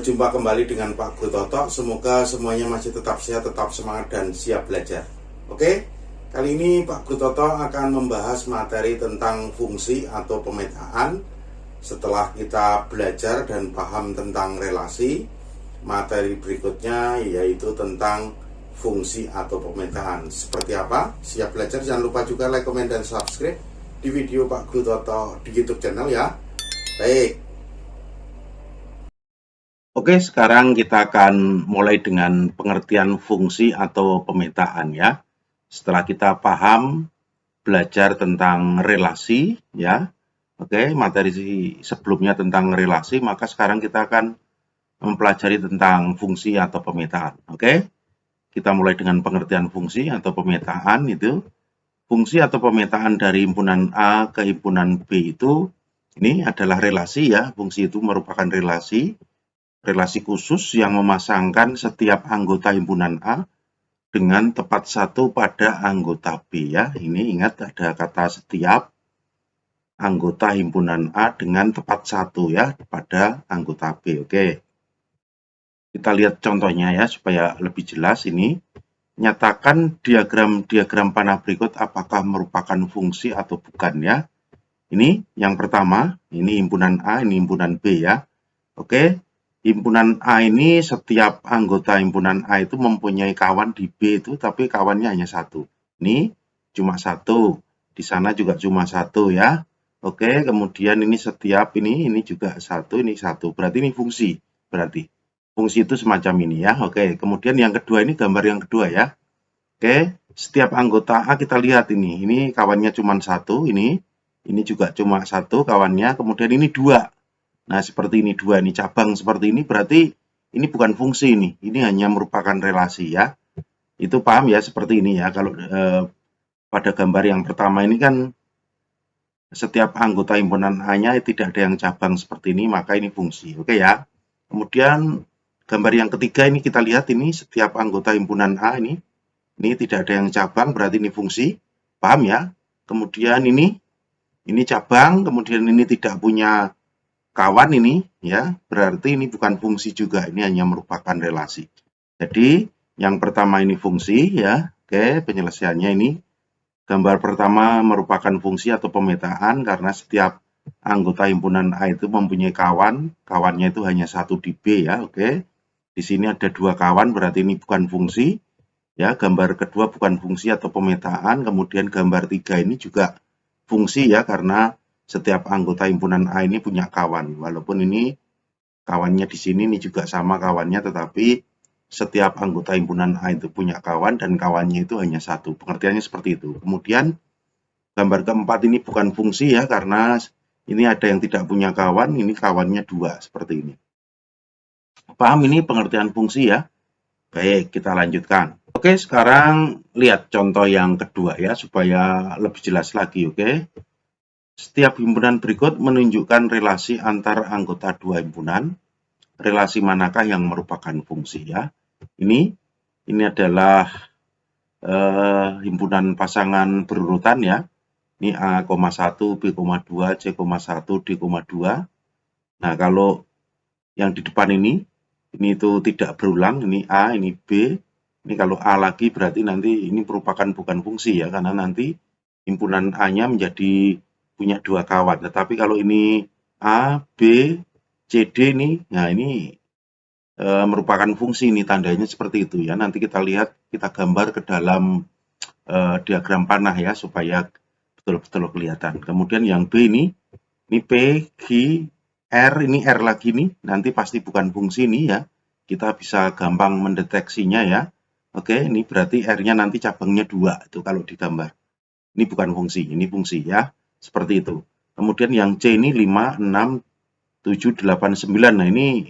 Berjumpa kembali dengan Pak Guru Toto. Semoga semuanya masih tetap sehat, tetap semangat, dan siap belajar. Oke, kali ini Pak Guru Toto akan membahas materi tentang fungsi atau pemetaan. Setelah kita belajar dan paham tentang relasi, materi berikutnya yaitu tentang fungsi atau pemetaan. Seperti apa? Siap belajar? Jangan lupa juga like, komen, dan subscribe di video Pak Guru Toto di YouTube channel ya. Baik. Oke, sekarang kita akan mulai dengan pengertian fungsi atau pemetaan ya. Setelah kita paham, belajar tentang relasi ya. Oke, materi sebelumnya tentang relasi, maka sekarang kita akan mempelajari tentang fungsi atau pemetaan. Oke, kita mulai dengan pengertian fungsi atau pemetaan itu. Fungsi atau pemetaan dari himpunan A ke himpunan B itu, ini adalah relasi ya. Fungsi itu merupakan relasi khusus yang memasangkan setiap anggota himpunan A dengan tepat satu pada anggota B ya. Ini ingat ada kata setiap anggota himpunan A dengan tepat satu ya pada anggota B. Oke. Kita lihat contohnya ya supaya lebih jelas ini. Nyatakan diagram panah berikut apakah merupakan fungsi atau bukan ya. Ini yang pertama, ini himpunan A, ini himpunan B ya. Oke. Himpunan A ini setiap anggota himpunan A itu mempunyai kawan di B itu, tapi kawannya hanya satu. Ini cuma satu, di sana juga cuma satu ya. Oke, kemudian ini setiap ini juga satu, ini satu. Berarti ini fungsi, berarti fungsi itu semacam ini ya. Oke, kemudian yang kedua ini gambar yang kedua ya. Oke, setiap anggota A kita lihat ini kawannya cuma satu, ini juga cuma satu kawannya, kemudian ini dua. Nah, seperti ini dua, ini cabang seperti ini, berarti ini bukan fungsi ini hanya merupakan relasi ya. Itu paham ya, seperti ini ya. Kalau pada gambar yang pertama ini kan setiap anggota himpunan A-nya tidak ada yang cabang seperti ini, maka ini fungsi. Oke ya. Kemudian gambar yang ketiga ini kita lihat ini setiap anggota himpunan A ini tidak ada yang cabang, berarti ini fungsi. Paham ya? Kemudian ini cabang, kemudian ini tidak punya kawan ini ya, berarti ini bukan fungsi juga, ini hanya merupakan relasi. Jadi yang pertama ini fungsi ya. Oke, penyelesaiannya ini gambar pertama merupakan fungsi atau pemetaan karena setiap anggota himpunan A itu mempunyai kawannya itu hanya satu di B ya. Oke, di sini ada dua kawan, berarti ini bukan fungsi ya. Gambar kedua bukan fungsi atau pemetaan. Kemudian gambar tiga ini juga fungsi ya, karena setiap anggota himpunan A ini punya kawan, walaupun ini kawannya di sini ini juga sama kawannya, tetapi setiap anggota himpunan A itu punya kawan dan kawannya itu hanya satu. Pengertiannya seperti itu. Kemudian gambar keempat ini bukan fungsi ya, karena ini ada yang tidak punya kawan, ini kawannya dua, seperti ini. Paham ini pengertian fungsi ya? Baik, kita lanjutkan. Oke, sekarang lihat contoh yang kedua ya, supaya lebih jelas lagi. Oke. Setiap himpunan berikut menunjukkan relasi antar anggota dua himpunan. Relasi manakah yang merupakan fungsi ya? Ini adalah himpunan pasangan berurutan ya. Ini A,1, B,2, C,1, D,2. Nah, kalau yang di depan ini itu tidak berulang, ini A, ini B. Ini kalau A lagi berarti nanti ini merupakan bukan fungsi ya, karena nanti himpunan A-nya menjadi punya dua kawan. Tetapi kalau ini A, B, C, D nih, nah ini merupakan fungsi, ini tandanya seperti itu ya. Nanti kita lihat, kita gambar ke dalam diagram panah ya, supaya betul-betul kelihatan. Kemudian yang B ini P, Q, R, ini R lagi nih, nanti pasti bukan fungsi nih ya. Kita bisa gampang mendeteksinya ya. Oke, ini berarti R-nya nanti cabangnya dua, itu kalau digambar. Ini bukan fungsi, ini fungsi ya. Seperti itu. Kemudian yang C ini 5, 6, 7, 8, 9. Nah ini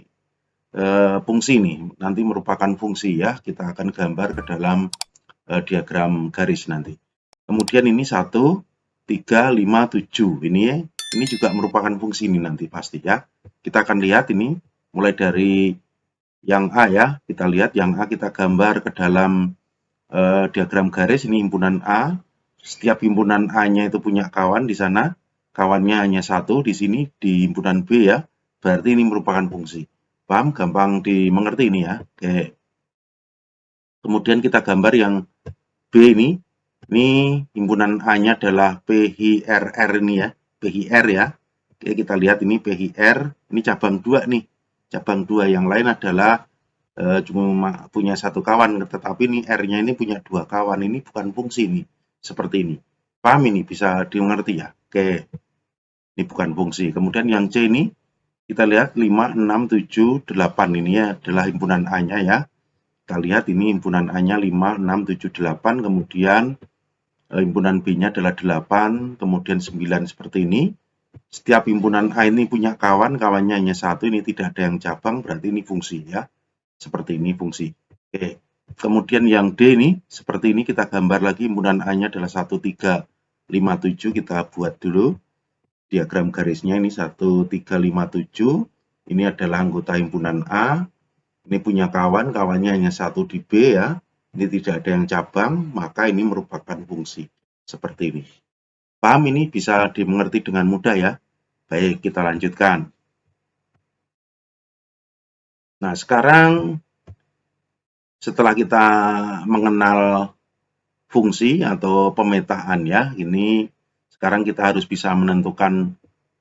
fungsi nih. Nanti merupakan fungsi ya. Kita akan gambar ke dalam diagram garis nanti. Kemudian ini 1, 3, 5, 7. Ini juga merupakan fungsi ini nanti pasti ya. Kita akan lihat ini mulai dari yang A ya. Kita lihat yang A, kita gambar ke dalam diagram garis. Ini himpunan A. Setiap himpunan A-nya itu punya kawan di sana, kawannya hanya satu di sini di himpunan B ya, berarti ini merupakan fungsi. Paham? Gampang dimengerti ini ya. Oke. Kemudian kita gambar yang B ini. Ini himpunan A-nya adalah PHRR ini ya. PHR ya. Oke, kita lihat ini PHR. Ini cabang 2 nih. Cabang 2 yang lain adalah cuma punya satu kawan, tetapi ini R-nya ini punya 2 kawan. Ini bukan fungsi nih. Seperti ini. Paham ini? Bisa dimengerti ya? Oke. Ini bukan fungsi. Kemudian yang C ini, kita lihat 5, 6, 7, 8. Ini adalah himpunan A-nya ya. Kita lihat ini himpunan A-nya 5, 6, 7, 8. Kemudian himpunan B-nya adalah 8. Kemudian 9 seperti ini. Setiap himpunan A ini punya kawan, kawannya hanya satu. Ini tidak ada yang cabang, berarti ini fungsi ya. Seperti ini fungsi. Oke. Kemudian yang D ini, seperti ini kita gambar lagi. Himpunan A-nya adalah 1, 3, 5, 7. Kita buat dulu. Diagram garisnya ini 1, 3, 5, 7. Ini adalah anggota himpunan A. Ini punya kawan, kawannya hanya satu di B ya. Ini tidak ada yang cabang, maka ini merupakan fungsi. Seperti ini. Paham ini? Bisa dimengerti dengan mudah ya. Baik, kita lanjutkan. Nah, sekarang setelah kita mengenal fungsi atau pemetaan ya, ini sekarang kita harus bisa menentukan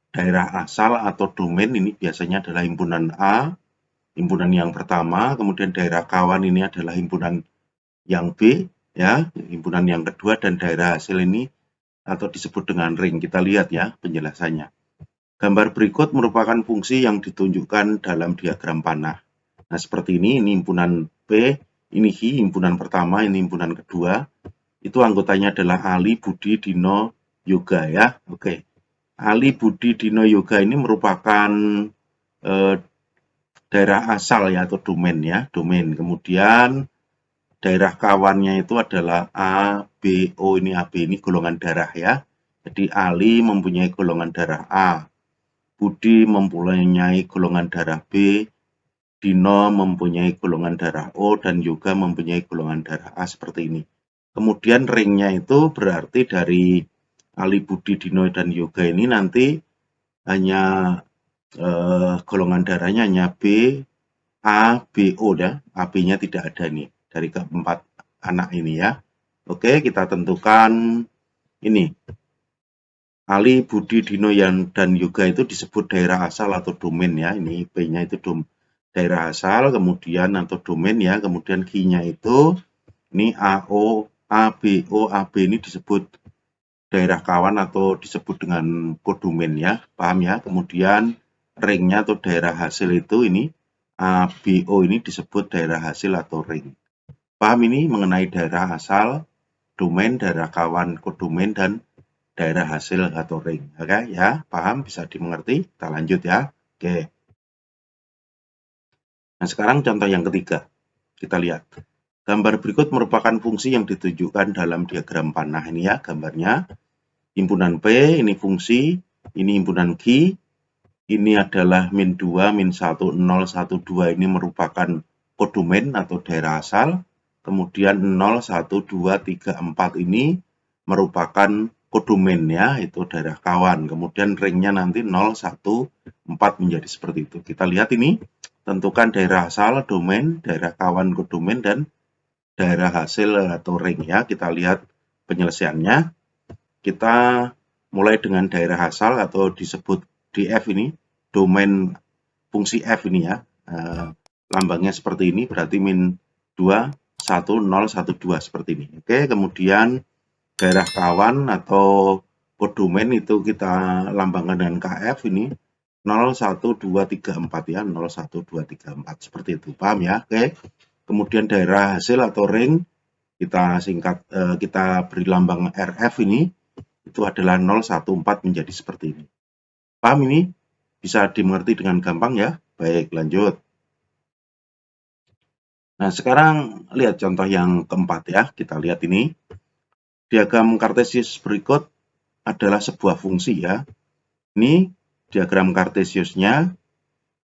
daerah asal atau domain. Ini biasanya adalah himpunan A, himpunan yang pertama, kemudian daerah kawan ini adalah himpunan yang B, ya, himpunan yang kedua, dan daerah hasil ini atau disebut dengan ring. Kita lihat ya penjelasannya. Gambar berikut merupakan fungsi yang ditunjukkan dalam diagram panah. Nah, seperti ini himpunan B, ini Hi, himpunan pertama, ini himpunan kedua. Itu anggotanya adalah Ali, Budi, Dino, Yoga ya. Oke. Ali, Budi, Dino, Yoga ini merupakan daerah asal ya atau domain ya, domain. Kemudian daerah kawannya itu adalah A, B, O. Ini AB ini golongan darah ya. Jadi Ali mempunyai golongan darah A, Budi mempunyai golongan darah B, Dino mempunyai golongan darah O, dan Yoga mempunyai golongan darah A seperti ini. Kemudian ringnya itu berarti dari Ali, Budi, Dino, dan Yoga ini nanti hanya golongan darahnya hanya B, A, B, O ya. AB-nya tidak ada nih dari keempat anak ini ya. Oke, kita tentukan ini. Ali, Budi, Dino, dan Yoga itu disebut daerah asal atau domain ya. Ini B-nya itu daerah asal, kemudian atau domain ya. Kemudian Q-nya itu ini AO, ABO, AB ini disebut daerah kawan atau disebut dengan kodomain ya. Paham ya? Kemudian ringnya atau daerah hasil itu ini ABO ini disebut daerah hasil atau ring. Paham ini mengenai daerah asal, domain, daerah kawan, kodomain, dan daerah hasil atau ring. Oke ya, paham, bisa dimengerti. Kita lanjut ya. Oke. Nah, sekarang contoh yang ketiga. Kita lihat. Gambar berikut merupakan fungsi yang ditunjukkan dalam diagram panah ini ya, gambarnya. Himpunan P, ini fungsi, ini himpunan Q, ini adalah min 2, min 1, 0, 1, 2, ini merupakan kodomain atau daerah asal. Kemudian 0, 1, 2, 3, 4 ini merupakan kodomain ya, itu daerah kawan. Kemudian ringnya nanti 0, 1, 4 menjadi seperti itu. Kita lihat ini, tentukan daerah asal, domain, daerah kawan, kodomain, dan daerah hasil atau ring ya. Kita lihat penyelesaiannya. Kita mulai dengan daerah asal atau disebut DF ini, domain fungsi F ini ya. Lambangnya seperti ini, berarti min 2, 1, 0, 1, 2 seperti ini. Oke, kemudian daerah kawan atau kodomain itu kita lambangkan dengan KF ini 0, 1, 2, 3, 4 ya, 0, 1, 2, 3, 4 seperti itu. Paham ya? Oke. Kemudian daerah hasil atau ring kita singkat kita beri lambang RF ini itu adalah 0, 1, 4 menjadi seperti ini. Paham ini? Bisa dimengerti dengan gampang ya? Baik, lanjut. Nah, sekarang lihat contoh yang keempat ya. Kita lihat ini. Diagram Kartesius berikut adalah sebuah fungsi ya. Ini diagram Kartesiusnya.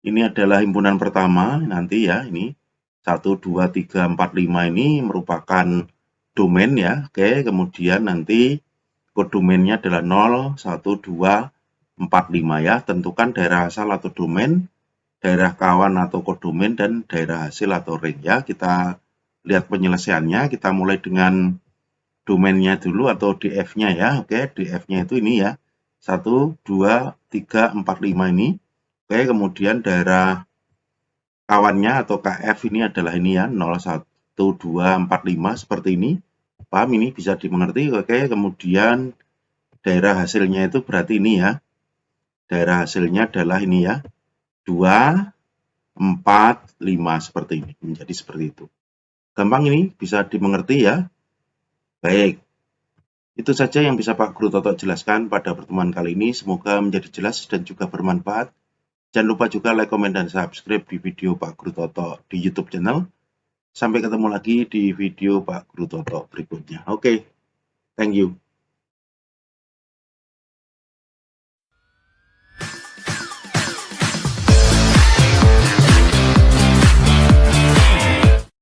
Ini adalah himpunan pertama nanti ya. Ini 1, 2, 3, 4, 5 ini merupakan domain ya. Oke, kemudian nanti kodomainnya adalah 0, 1, 2, 4, 5 ya. Tentukan daerah asal atau domain, daerah kawan atau kodomain, dan daerah hasil atau range ya. Kita lihat penyelesaiannya, kita mulai dengan domainnya dulu atau DF-nya ya. Oke, DF-nya itu ini ya. 1, 2, 3, 4, 5 ini. Oke, kemudian daerah kawannya atau KF ini adalah ini ya, 0, 1, 2, 4, 5 seperti ini. Paham ini bisa dimengerti. Oke, kemudian daerah hasilnya itu berarti ini ya. Daerah hasilnya adalah ini ya. 2, 4, 5 seperti ini. Menjadi seperti itu. Gampang ini bisa dimengerti ya. Baik. Itu saja yang bisa Pak Guru Toto jelaskan pada pertemuan kali ini. Semoga menjadi jelas dan juga bermanfaat. Jangan lupa juga like, komen, dan subscribe di video Pak Guru Toto di YouTube channel. Sampai ketemu lagi di video Pak Guru Toto berikutnya. Oke, thank you.